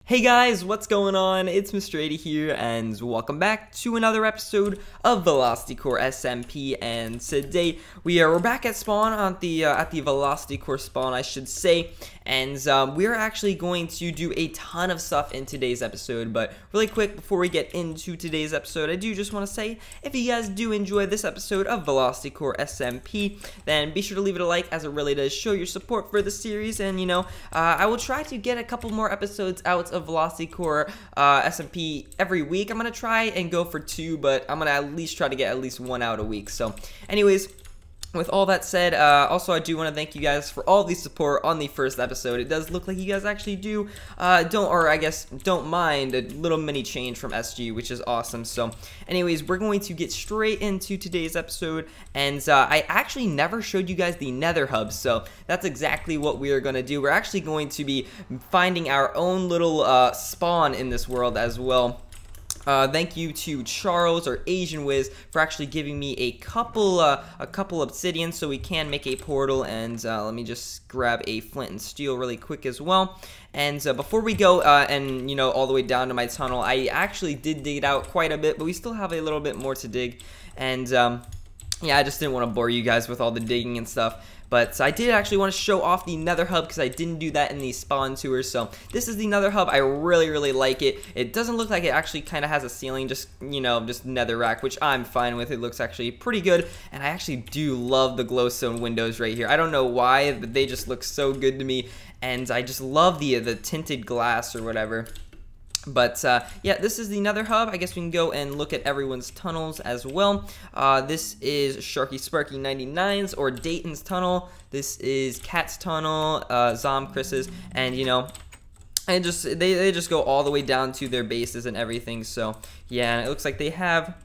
Hey guys, what's going on? It's Mr. 80 here, and welcome back to another episode of VelocityCore SMP. And today we're back at spawn at the VelocityCore spawn, I should say. And we're actually going to do a ton of stuff in today's episode. But really quick, before we get into today's episode, I do just want to say, if you guys do enjoy this episode of VelocityCore SMP, then be sure to leave it a like, as it really does show your support for the series. And I will try to get a couple more episodes out of VelocityCore SMP every week. I'm gonna try and go for 2, but I'm gonna at least try to get at least 1 out a week. So anyways, with all that said, also I do want to thank you guys for all the support on the first episode. It does look like you guys actually don't mind a little mini change from SG, which is awesome. So anyways, we're going to get straight into today's episode, and I actually never showed you guys the Nether hub, so that's exactly what we are going to do. We're actually going to be finding our own little spawn in this world as well. Thank you to Charles, or Asian Wiz, for actually giving me a couple obsidian so we can make a portal. And let me just grab a flint and steel really quick as well. And before we go all the way down to my tunnel, I actually did dig it out quite a bit, but we still have a little bit more to dig. And yeah, I just didn't want to bore you guys with all the digging and stuff. But I did actually want to show off the Nether hub, because I didn't do that in the spawn tour. So this is the Nether hub. I really like it. It doesn't look like it actually kind of has a ceiling, just netherrack, which I'm fine with. It looks actually pretty good, and I actually do love the glowstone windows right here. I don't know why, but they just look so good to me, and I just love the tinted glass or whatever. But yeah, this is the Nether hub. I guess we can go and look at everyone's tunnels as well. This is Sharky Sparky 99's or Dayton's tunnel. This is Cat's tunnel, Zom Chris's, and and they just go all the way down to their bases and everything. So yeah, and it looks like they have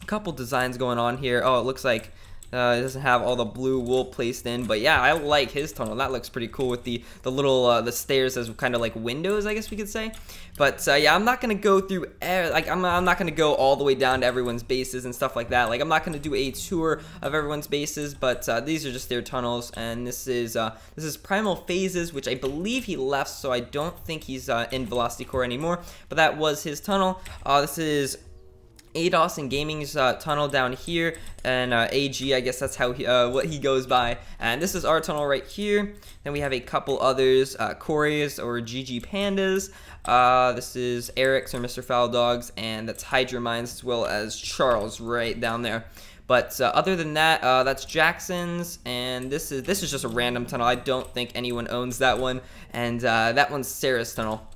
a couple designs going on here. Oh, it looks like it doesn't have all the blue wool placed in, but yeah, I like his tunnel. That looks pretty cool with the little the stairs as kind of like windows, I guess we could say. But yeah, I'm not gonna go through I'm not gonna go all the way down to everyone's bases and stuff like that. Like, I'm not gonna do a tour of everyone's bases, but these are just their tunnels. And this is Primal Phases, which I believe he left, so I don't think he's in VelocityCore anymore. But that was his tunnel. This is ADOS and Gaming's tunnel down here, and AG, I guess that's how what he goes by. And this is our tunnel right here. Then we have a couple others, Corey's or GG Pandas. This is Eric's or Mr. Foul Dogs, and that's Hydra Mines, as well as Charles right down there. But other than that, that's Jackson's, and this is just a random tunnel. I don't think anyone owns that one, and that one's Sarah's tunnel.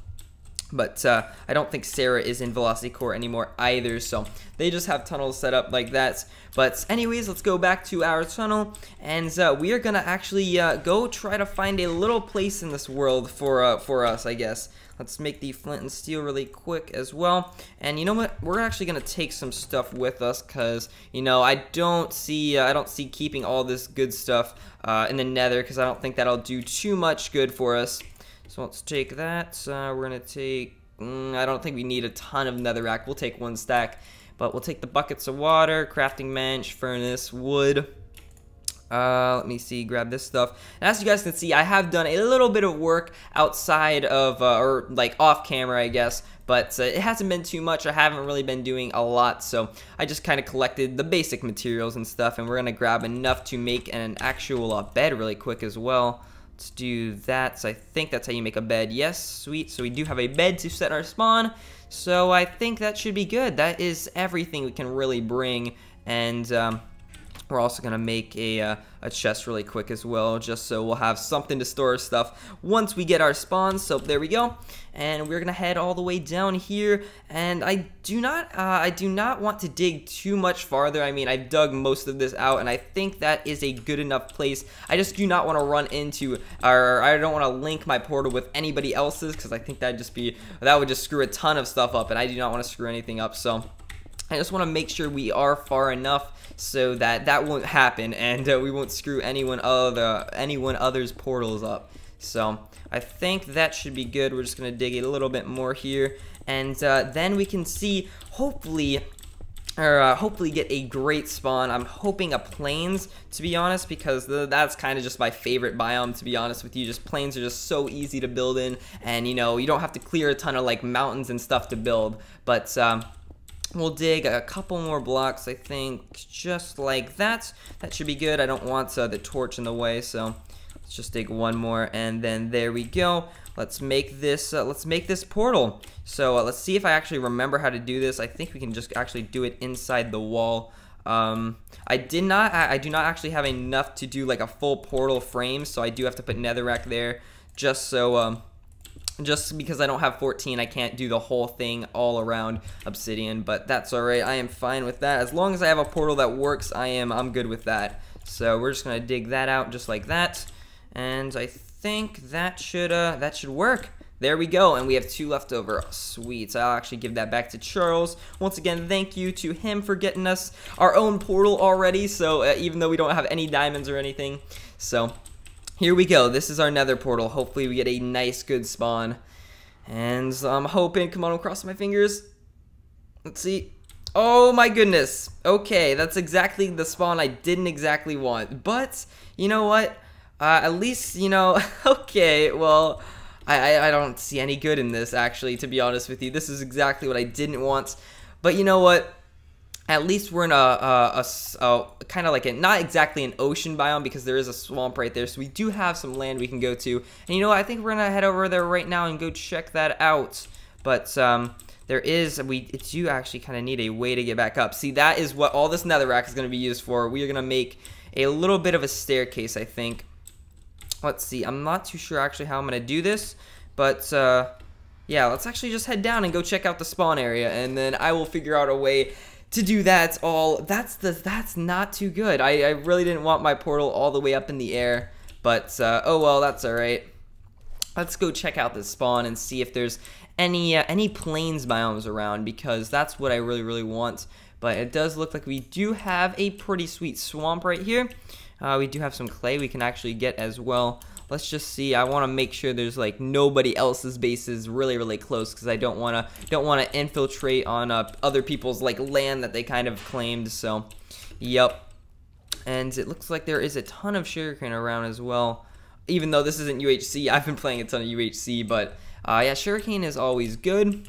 But I don't think Sarah is in VelocityCore anymore either, so they just have tunnels set up like that. But anyways, let's go back to our tunnel, and we are gonna actually go try to find a little place in this world for us, I guess. Let's make the flint and steel really quick as well. And you know what? We're actually gonna take some stuff with us, cause I don't see keeping all this good stuff in the Nether, cause I don't think that'll do too much good for us. So let's take that. We're going to take, I don't think we need a ton of netherrack. We'll take 1 stack. But we'll take the buckets of water, crafting bench, furnace, wood. Let me see, grab this stuff. And as you guys can see, I have done a little bit of work outside of, or like off camera, I guess. But it hasn't been too much. I haven't really been doing a lot. So I just kind of collected the basic materials and stuff. And we're going to grab enough to make an actual bed really quick as well. Let's do that. So I think that's how you make a bed. Yes, sweet. So we do have a bed to set our spawn. So I think that should be good. That is everything we can really bring. And we're also going to make a chest really quick as well, just so we'll have something to store our stuff once we get our spawn. So there we go. And we're going to head all the way down here. And I do not want to dig too much farther. I mean, I've dug most of this out, and I think that is a good enough place. I just do not want to run into, or I don't want to link my portal with anybody else's, because I think that would just screw a ton of stuff up, and I do not want to screw anything up. So I just want to make sure we are far enough so that won't happen, and we won't screw anyone other's portals up. So I think that should be good. We're just going to dig a little bit more here, and then we can see, hopefully, or hopefully get a great spawn. I'm hoping a plains, to be honest, because that's kind of just my favorite biome, to be honest with you. Just plains are just so easy to build in, and you know, you don't have to clear a ton of like mountains and stuff to build. But we'll dig a couple more blocks, I think, just like that. That should be good. I don't want the torch in the way, so let's just dig one more, and then there we go. Let's make this portal. So let's see if I actually remember how to do this. I think we can just actually do it inside the wall. I do not actually have enough to do like a full portal frame, so I do have to put netherrack there, just so just because I don't have 14, I can't do the whole thing all around obsidian, but that's alright. I am fine with that. As long as I have a portal that works, I'm good with that. So we're just gonna dig that out just like that, and I think that should work. There we go, and we have 2 left over. Sweet. So I'll actually give that back to Charles. Once again, thank you to him for getting us our own portal already, so even though we don't have any diamonds or anything. So here we go. This is our nether portal. Hopefully we get a nice, good spawn. And I'm hoping, come on, I'll cross my fingers. Let's see. Oh my goodness. Okay, that's exactly the spawn I didn't exactly want. But, you know what? At least, you know, okay, well, I don't see any good in this, actually, to be honest with you. This is exactly what I didn't want. But you know what? At least we're in a kind of like not exactly an ocean biome, because there is a swamp right there. So we do have some land we can go to. And you know what? I think we're going to head over there right now and go check that out. But we do actually kind of need a way to get back up. See, that is what all this netherrack is going to be used for. We are going to make a little bit of a staircase, I think. Let's see, I'm not too sure actually how I'm going to do this, but yeah, let's actually just head down and go check out the spawn area, and then I will figure out a way to do that all. That's not too good. I really didn't want my portal all the way up in the air, but oh well, that's alright. Let's go check out this spawn and see if there's any plains biomes around, because that's what I really want. But it does look like we do have a pretty sweet swamp right here. We do have some clay we can actually get as well. Let's just see. I want to make sure there's like nobody else's bases really close, because I don't want to infiltrate on other people's like land that they kind of claimed. So, yep. And it looks like there is a ton of sugarcane around as well. Even though this isn't UHC, I've been playing a ton of UHC, but yeah, sugarcane is always good.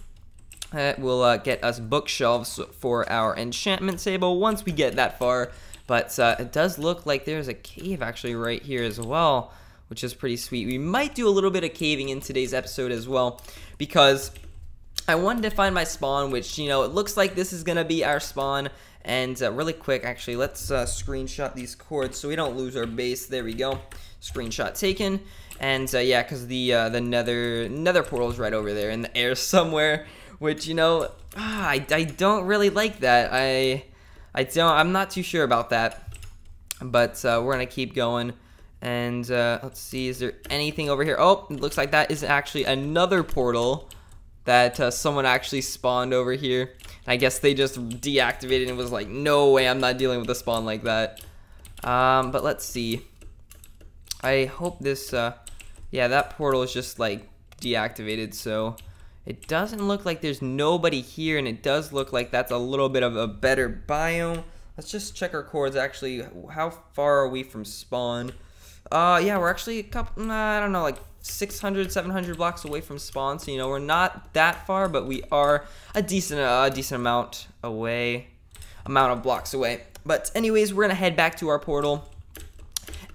It will get us bookshelves for our enchantment table once we get that far. But it does look like there's a cave actually right here as well, which is pretty sweet. We might do a little bit of caving in today's episode as well, because I wanted to find my spawn, which, you know, it looks like this is going to be our spawn. And really quick, actually, let's screenshot these cords so we don't lose our base. There we go. Screenshot taken. And yeah, because the nether portal is right over there in the air somewhere, which, you know, I don't really like that. I'm not too sure about that, but we're gonna keep going, and let's see, is there anything over here? Oh, it looks like that is actually another portal that someone actually spawned over here. I guess they just deactivated and was like, no way, I'm not dealing with a spawn like that. But let's see. I hope this, yeah, that portal is just like deactivated, so it doesn't look like there's nobody here, and it does look like that's a little bit of a better biome. Let's just check our coords. Actually, how far are we from spawn? Yeah, we're actually a couple, I don't know, like 600, 700 blocks away from spawn. So, you know, we're not that far, but we are a decent amount of blocks away. But anyways, we're gonna head back to our portal.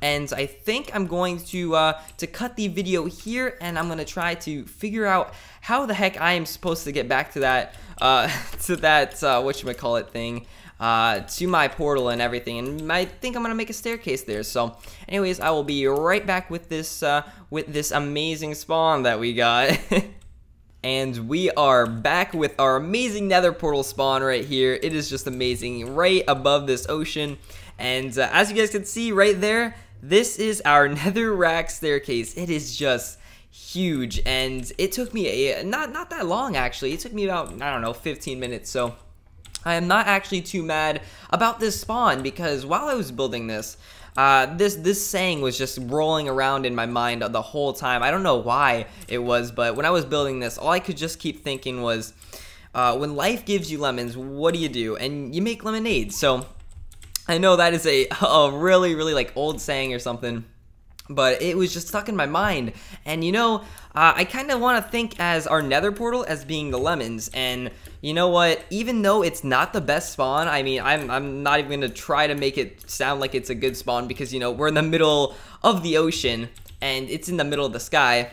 And I think I'm going to cut the video here, and I'm gonna try to figure out how the heck I am supposed to get back to that whatchamacallit thing, to my portal and everything. And I think I'm gonna make a staircase there. So, anyways, I will be right back with this amazing spawn that we got. And we are back with our amazing nether portal spawn right here. It is just amazing, right above this ocean. And as you guys can see right there, this is our netherrack staircase. It is just huge, and it took me not that long actually. It took me about, I don't know, 15 minutes. So I am not actually too mad about this spawn, because while I was building this, this saying was just rolling around in my mind the whole time. I don't know why it was, but when I was building this, all I could just keep thinking was, when life gives you lemons, what do? And you make lemonade. So I know that is a really, really like old saying or something, but it was just stuck in my mind. And you know, I kind of want to think as our nether portal as being the lemons. And you know what, even though it's not the best spawn, I mean, I'm not even gonna try to make it sound like it's a good spawn, because you know, we're in the middle of the ocean and it's in the middle of the sky.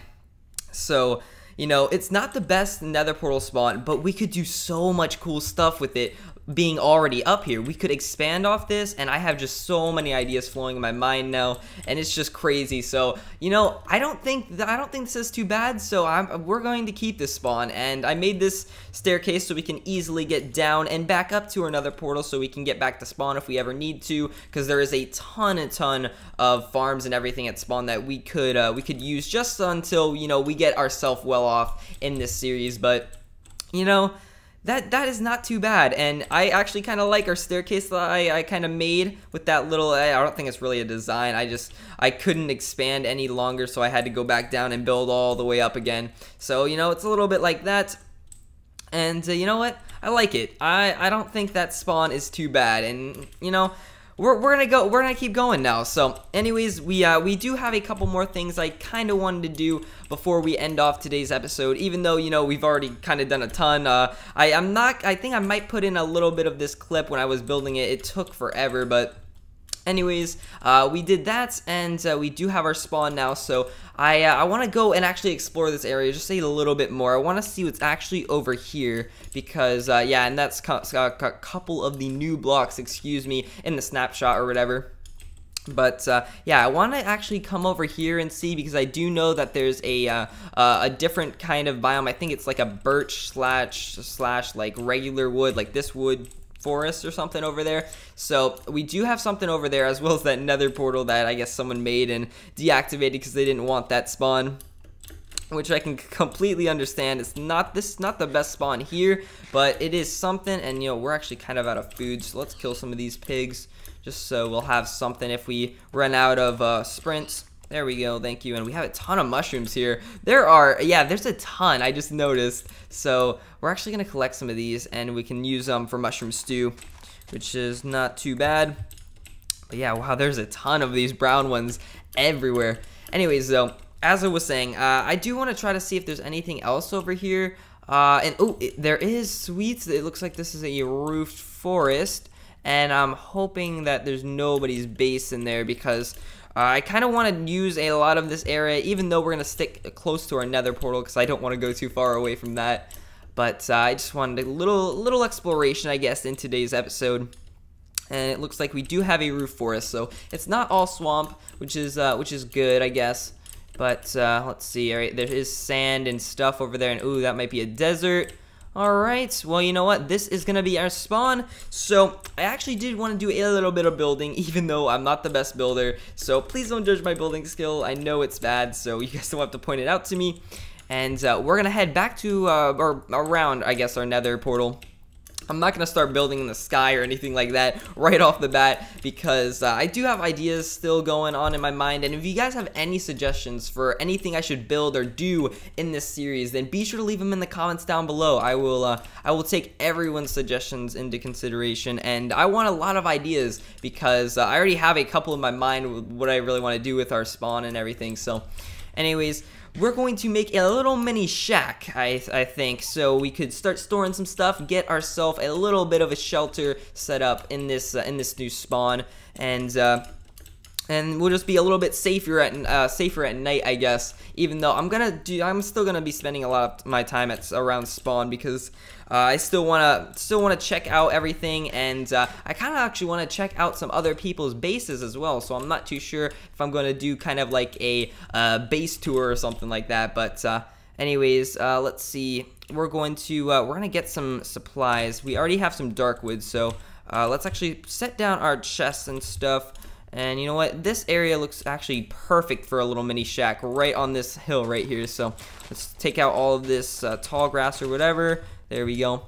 So you know, it's not the best nether portal spawn, but we could do so much cool stuff with it being already up here. We could expand off this, and I have just so many ideas flowing in my mind now, and it's just crazy. So you know, I don't think this is too bad. So we're going to keep this spawn, and I made this staircase so we can easily get down and back up to another portal, so we can get back to spawn if we ever need to, because there is a ton of farms and everything at spawn that we could use just until, you know, we get ourselves well off in this series. But you know, that is not too bad, and I actually kind of like our staircase that I kind of made with that little, I don't think it's really a design, I couldn't expand any longer, so I had to go back down and build all the way up again. So you know, it's a little bit like that, and you know what, I like it. I don't think that spawn is too bad, and you know, we're gonna keep going now. So anyways, we do have a couple more things I kind of wanted to do before we end off today's episode, even though, you know, we've already kind of done a ton. I think I might put in a little bit of this clip when I was building it. It took forever, but anyways, we did that, and we do have our spawn now. So I want to go and actually explore this area just a little bit more. I want to see what's actually over here, because yeah, and that's a couple of the new blocks, excuse me, in the snapshot or whatever. But yeah, I want to actually come over here and see, because I do know that there's a different kind of biome. I think it's like a birch slash like regular wood, like this wood forest or something over there. So we do have something over there, as well as that nether portal that I guess someone made and deactivated because they didn't want that spawn, which I can completely understand. It's not the best spawn here, but it is something. And you know, we're actually kind of out of food, so let's kill some of these pigs just so we'll have something if we run out of sprints. There we go, thank you. And we have a ton of mushrooms here. There's a ton, I just noticed. So we're actually gonna collect some of these, and we can use them for mushroom stew, which is not too bad. But yeah, wow, there's a ton of these brown ones everywhere. Anyways, though, as I was saying, I do want to try to see if there's anything else over here. And oh, there is sweets. It looks like this is a roofed forest, and I'm hoping that there's nobody's base in there, because I kind of want to use a lot of this area, even though we're going to stick close to our nether portal, because I don't want to go too far away from that. But I just wanted a little exploration, I guess, in today's episode. And it looks like we do have a roof forest, so it's not all swamp, which is good, I guess. But let's see. All right, there is sand and stuff over there, and ooh, that might be a desert. Alright, well, you know what, this is gonna be our spawn. So I actually did want to do a little bit of building, even though I'm not the best builder, so please don't judge my building skill. I know it's bad, so you guys don't have to point it out to me. And we're gonna head back to or around, I guess, our nether portal. I'm not gonna start building in the sky or anything like that right off the bat, because I do have ideas still going on in my mind. And if you guys have any suggestions for anything I should build or do in this series, then be sure to leave them in the comments down below. I will take everyone's suggestions into consideration, and I want a lot of ideas, because I already have a couple in my mind with what I really want to do with our spawn and everything. So anyways, we're going to make a little mini shack, I think, so we could start storing some stuff, get ourselves a little bit of a shelter set up in this new spawn, and we'll just be a little bit safer at night, I guess. Even though I'm still gonna be spending a lot of my time around spawn, because I still wanna check out everything, and I kind of actually want to check out some other people's bases as well. So I'm not too sure if I'm gonna do kind of like a base tour or something like that. But anyways, let's see. We're gonna get some supplies. We already have some dark wood, so let's actually set down our chests and stuff. And you know what? This area looks actually perfect for a little mini shack right on this hill right here. So let's take out all of this tall grass or whatever. There we go.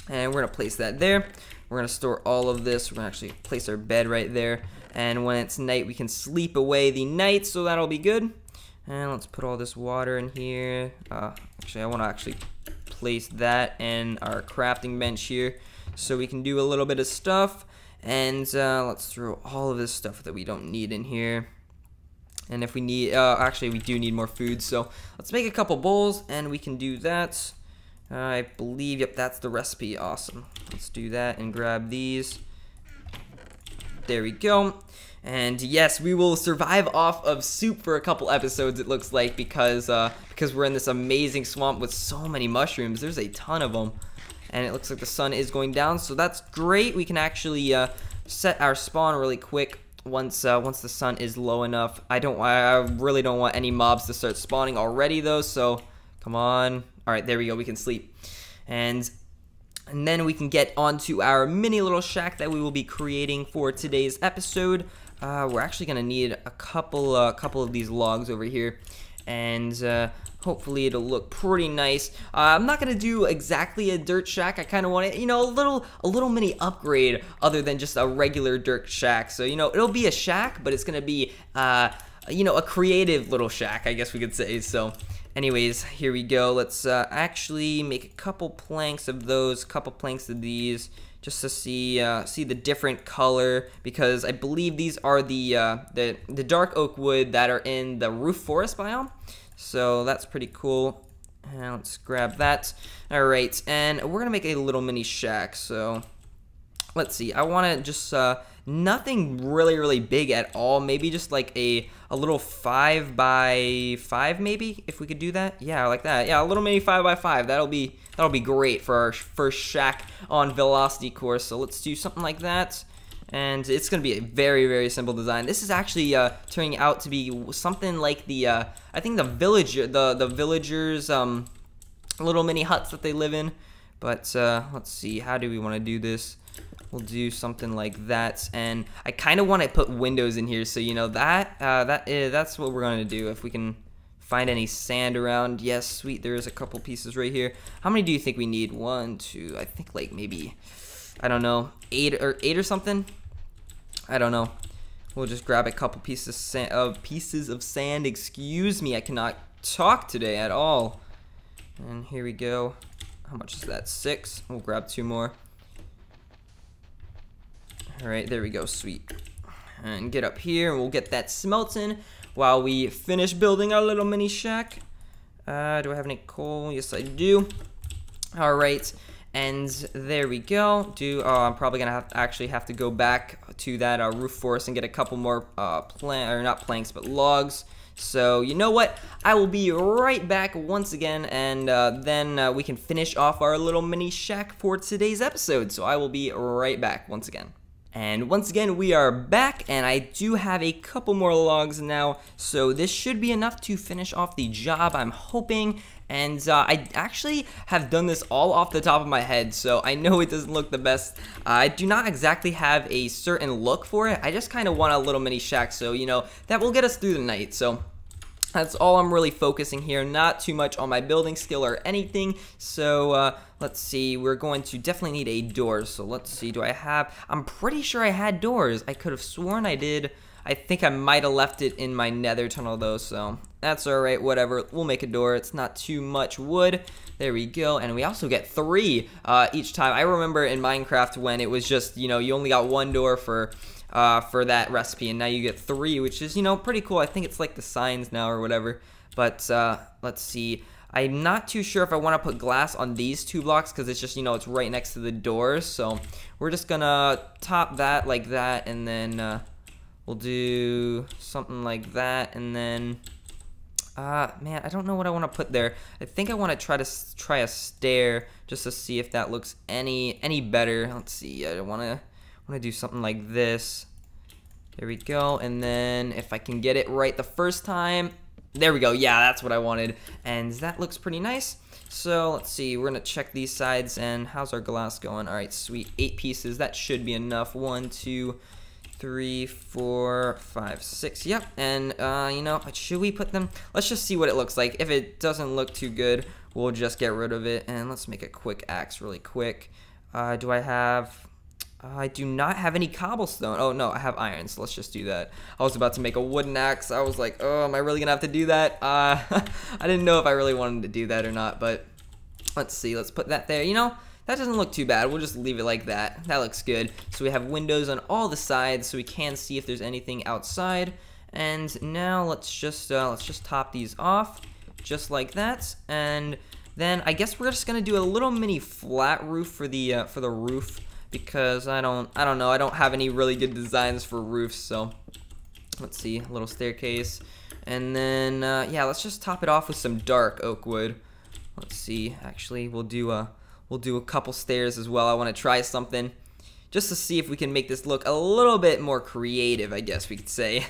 And we're going to place that there. We're going to store all of this. We're going to actually place our bed right there. And when it's night, we can sleep away the night, so that'll be good. And let's put all this water in here. Actually, I want to place that and our crafting bench here so we can do a little bit of stuff. And let's throw all of this stuff that we don't need in here. And if we need, actually we do need more food, so let's make a couple bowls and we can do that. I believe, yep, that's the recipe. Awesome. Let's do that and grab these. There we go. And yes, we will survive off of soup for a couple episodes, it looks like, because we're in this amazing swamp with so many mushrooms. There's a ton of them. And it looks like the sun is going down, so that's great. We can actually set our spawn really quick once the sun is low enough. I really don't want any mobs to start spawning already though, so come on. Alright, there we go, we can sleep. And then we can get onto our mini little shack that we will be creating for today's episode. We're actually gonna need a couple of these logs over here, and hopefully it'll look pretty nice. I'm not gonna do exactly a dirt shack. I kind of want it, you know, a little mini upgrade other than just a regular dirt shack. So, you know, it'll be a shack, but it's gonna be you know, a creative little shack, I guess we could say. So anyways, here we go. Let's actually make a couple planks of those, couple planks of these, just to see the different color, because I believe these are the dark oak wood that are in the roof forest biome. So that's pretty cool. And let's grab that. All right, and we're gonna make a little mini shack. So let's see. I want to just nothing really big at all. Maybe just like a little 5 by 5, maybe, if we could do that. Yeah, like that. Yeah, a little mini 5 by 5. That'll be great for our first shack on VelocityCore. So let's do something like that. And it's gonna be a very simple design. This is actually turning out to be something like the I think the villagers little mini huts that they live in. But let's see, how do we want to do this? We'll do something like that, and I kind of want to put windows in here, so you know that's what we're gonna do. If we can find any sand around. Yes, sweet, there's a couple pieces right here. How many do you think we need? 1, 2, I think like maybe, I don't know, 8 or something. I don't know. We'll just grab a couple pieces of sand. Excuse me, I cannot talk today at all. And here we go. How much is that? 6. We'll grab 2 more. Alright, there we go, sweet. And get up here, and we'll get that smelting while we finish building our little mini shack. Do I have any coal? Yes, I do. Alright, and there we go. I'm probably gonna actually have to go back to that roof forest and get a couple more not planks, but logs. So you know what? I will be right back once again, and then we can finish off our little mini shack for today's episode. So I will be right back once again. And once again, we are back, and I do have a couple more logs now, so this should be enough to finish off the job, I'm hoping. And I actually have done this all off the top of my head, so I know it doesn't look the best. I do not exactly have a certain look for it. I just kind of want a little mini shack, so you know, that will get us through the night. So that's all I'm really focusing here, not too much on my building skill or anything. So let's see, we're going to definitely need a door. So let's see, I'm pretty sure I had doors. I could have sworn I did. I think I might have left it in my nether tunnel though, so that's alright, whatever. We'll make a door. It's not too much wood. There we go, and we also get 3 each time. I remember in Minecraft when it was just, you know, you only got 1 door for that recipe, and now you get 3, which is, you know, pretty cool. I think it's like the signs now or whatever. But let's see. I'm not too sure if I want to put glass on these 2 blocks because it's just, you know, it's right next to the doors. So we're just gonna top that like that, and then we'll do something like that, and then man, I don't know what I want to put there. I think I want to try a stair just to see if that looks any better. Let's see. I want to do something like this. There we go. And then if I can get it right the first time, there we go. Yeah, that's what I wanted. And that looks pretty nice. So let's see. We're gonna check these sides. And how's our glass going? All right, sweet. 8 pieces. That should be enough. 1, 2, 3, 4, 5, 6. Yep. And you know, should we put them? Let's just see what it looks like. If it doesn't look too good, we'll just get rid of it. And let's make a quick axe really quick. Do I have? I do not have any cobblestone. Oh no, I have iron, so let's just do that. I was about to make a wooden axe. I was like, oh, am I really gonna have to do that? I didn't know if I really wanted to do that or not, but Let's see, let's put that there. You know, that doesn't look too bad. We'll just leave it like that. That looks good. So we have windows on all the sides so we can see if there's anything outside. And now let's just top these off just like that. And then I guess we're just gonna do a little mini flat roof for the roof, because I don't know, I don't have any really good designs for roofs. So let's see, a little staircase, and then yeah, let's just top it off with some dark oak wood. Let's see, actually we'll do a couple stairs as well. I want to try something just to see if we can make this look a little bit more creative, I guess we could say.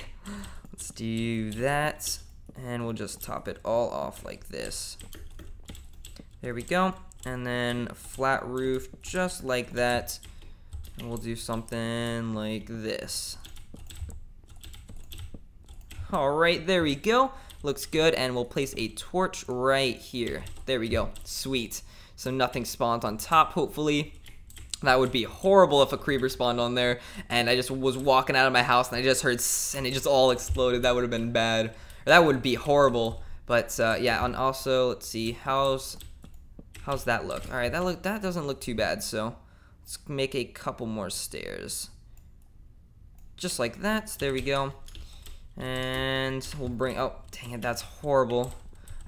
Let's do that, and we'll just top it all off like this. There we go. And then a flat roof just like that. And we'll do something like this. Alright, there we go. Looks good. And we'll place a torch right here. There we go. Sweet. So nothing spawned on top, hopefully. That would be horrible if a creeper spawned on there and I just was walking out of my house and I just heard and it just all exploded. That would have been bad. Or that would be horrible. But yeah, and also let's see, how's that look? All right, that doesn't look too bad. So let's make a couple more stairs, just like that. There we go. And we'll bring. Oh, dang it, that's horrible.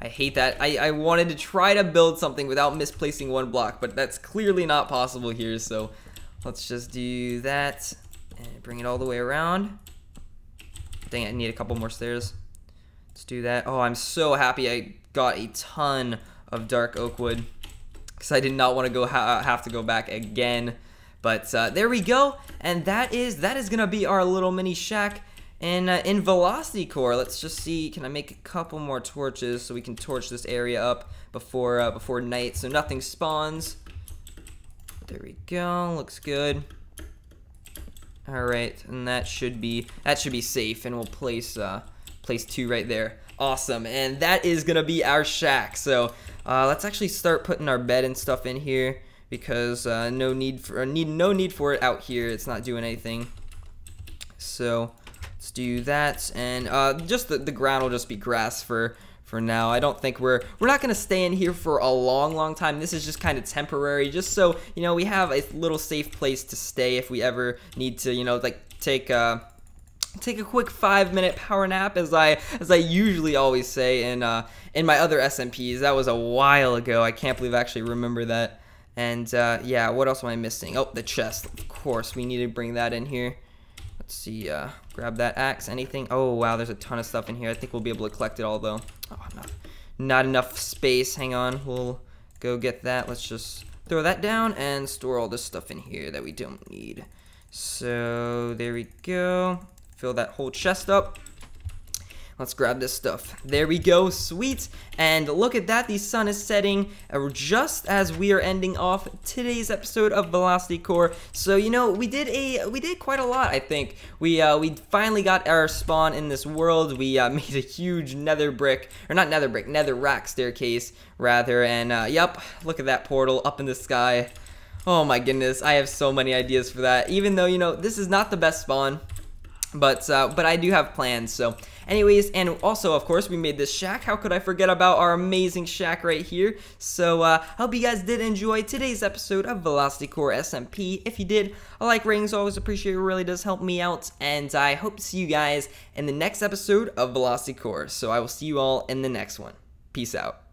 I hate that. I wanted to try to build something without misplacing one block, but that's clearly not possible here. So let's just do that and bring it all the way around. Dang it, I need a couple more stairs. Let's do that. Oh, I'm so happy I got a ton of dark oak wood, because I did not want to go have to go back again. But there we go, and that is gonna be our little mini shack in VelocityCore. Let's just see, can I make a couple more torches so we can torch this area up before night, so nothing spawns. There we go, looks good. All right, and that should be safe, and we'll place 2 right there. Awesome, and that is gonna be our shack. So let's actually start putting our bed and stuff in here, because no need for it out here. It's not doing anything. So let's do that, and just the ground will just be grass for now. I don't think we're not gonna stay in here for a long time. This is just kind of temporary, just so you know we have a little safe place to stay if we ever need to, you know, like take a quick 5-minute power nap, as I usually always say in my other SMPs. That was a while ago. I can't believe I actually remember that. And yeah, what else am I missing? Oh, the chest. Of course, we need to bring that in here. Let's see, grab that axe. Anything? Oh wow, there's a ton of stuff in here. I think we'll be able to collect it all though. Oh, not enough space. Hang on, we'll go get that. Let's just throw that down and store all this stuff in here that we don't need. So there we go. Fill that whole chest up. Let's grab this stuff. There we go, sweet. And look at that, the sun is setting just as we are ending off today's episode of VelocityCore. So, you know, we did quite a lot, I think. We finally got our spawn in this world. We made a huge nether rack staircase, rather. And, yep, look at that portal up in the sky. Oh my goodness, I have so many ideas for that. Even though, you know, this is not the best spawn. But I do have plans. So anyways, and also of course we made this shack. How could I forget about our amazing shack right here? So I hope you guys did enjoy today's episode of VelocityCore SMP. If you did, a like rating is always appreciated. It really does help me out, and I hope to see you guys in the next episode of VelocityCore. So I will see you all in the next one. Peace out.